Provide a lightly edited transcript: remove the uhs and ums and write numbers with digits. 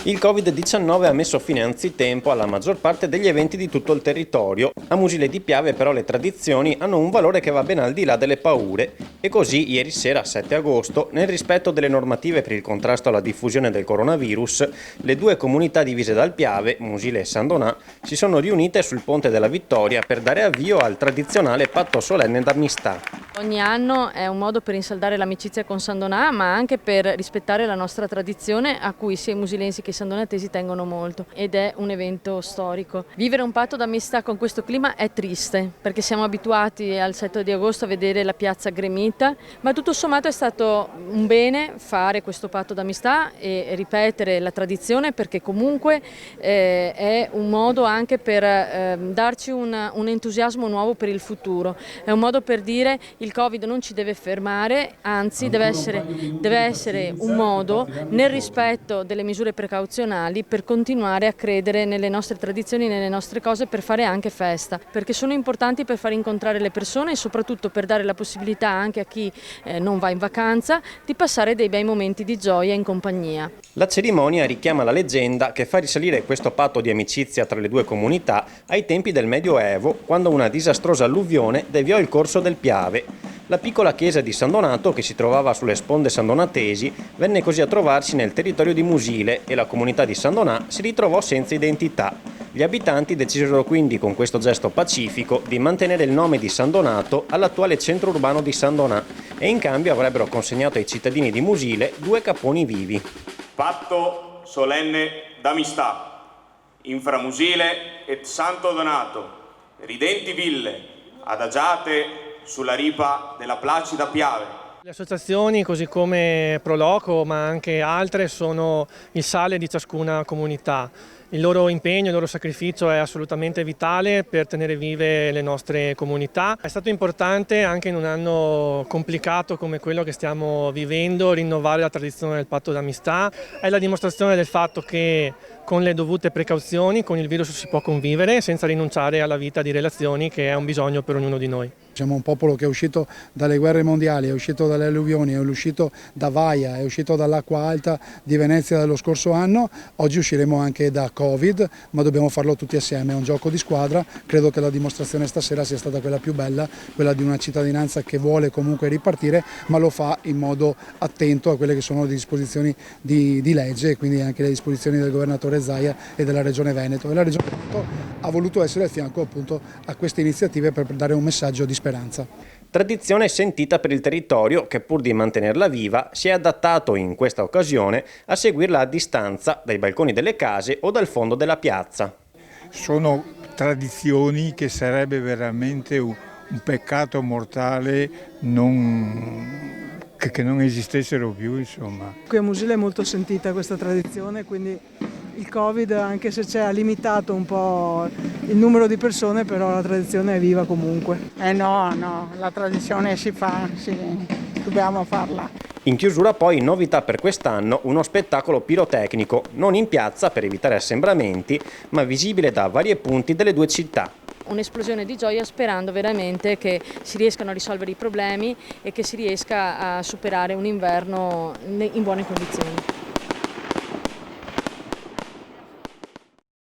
Il Covid-19 ha messo fine anzitempo alla maggior parte degli eventi di tutto il territorio. A Musile di Piave però le tradizioni hanno un valore che va ben al di là delle paure. E così ieri sera, 7 agosto, nel rispetto delle normative per il contrasto alla diffusione del coronavirus, le due comunità divise dal Piave, Musile e San Donà, si sono riunite sul Ponte della Vittoria per dare avvio al tradizionale patto solenne d'amistà. Ogni anno è un modo per rinsaldare l'amicizia con San Donà, ma anche per rispettare la nostra tradizione a cui sia i musilensi che i sandonatesi tengono molto, ed è un evento storico. Vivere un patto d'amistà con questo clima è triste, perché siamo abituati al 7 di agosto a vedere la piazza gremita, ma tutto sommato è stato un bene fare questo patto d'amistà e ripetere la tradizione, perché comunque è un modo anche per darci un entusiasmo nuovo per il futuro, è un modo per dire il Covid non ci deve fermare, anzi deve essere un modo, nel rispetto delle misure precauzionali, per continuare a credere nelle nostre tradizioni, nelle nostre cose, per fare anche festa, perché sono importanti per far incontrare le persone e soprattutto per dare la possibilità anche a chi non va in vacanza di passare dei bei momenti di gioia in compagnia. La cerimonia richiama la leggenda che fa risalire questo patto di amicizia tra le due comunità ai tempi del Medioevo, quando una disastrosa alluvione deviò il corso del Piave. La piccola chiesa di San Donato, che si trovava sulle sponde sandonatesi, venne così a trovarsi nel territorio di Musile e la comunità di San Donà si ritrovò senza identità. Gli abitanti decisero quindi, con questo gesto pacifico, di mantenere il nome di San Donato all'attuale centro urbano di San Donà e in cambio avrebbero consegnato ai cittadini di Musile due caponi vivi. Patto solenne d'amistà, infra Musile et Santo Donato, ridenti ville, adagiate sulla ripa della placida Piave. Le associazioni, così come Proloco, ma anche altre, sono il sale di ciascuna comunità. Il loro impegno, il loro sacrificio è assolutamente vitale per tenere vive le nostre comunità. È stato importante, anche in un anno complicato come quello che stiamo vivendo, rinnovare la tradizione del patto d'amistà. È la dimostrazione del fatto che con le dovute precauzioni con il virus si può convivere senza rinunciare alla vita di relazioni, che è un bisogno per ognuno di noi. Siamo un popolo che è uscito dalle guerre mondiali, è uscito dalle alluvioni, è uscito da Vaia, è uscito dall'acqua alta di Venezia dello scorso anno. Oggi usciremo anche da Covid, ma dobbiamo farlo tutti assieme, è un gioco di squadra. Credo che la dimostrazione stasera sia stata quella più bella, quella di una cittadinanza che vuole comunque ripartire, ma lo fa in modo attento a quelle che sono le disposizioni di legge e quindi anche le disposizioni del governatore Zaia e della Regione Veneto. E la Regione Veneto ha voluto essere al fianco appunto a queste iniziative per dare un messaggio di speranza. Tradizione sentita per il territorio che, pur di mantenerla viva, si è adattato in questa occasione a seguirla a distanza dai balconi delle case o dal fondo della piazza. Sono tradizioni che sarebbe veramente un peccato mortale che non esistessero più, insomma. Qui a Musile è molto sentita questa tradizione, quindi il Covid, anche se ha limitato un po' il numero di persone, però la tradizione è viva comunque. No, la tradizione si fa, sì, dobbiamo farla. In chiusura poi, novità per quest'anno, uno spettacolo pirotecnico, non in piazza per evitare assembramenti, ma visibile da vari punti delle due città. Un'esplosione di gioia, sperando veramente che si riescano a risolvere i problemi e che si riesca a superare un inverno in buone condizioni.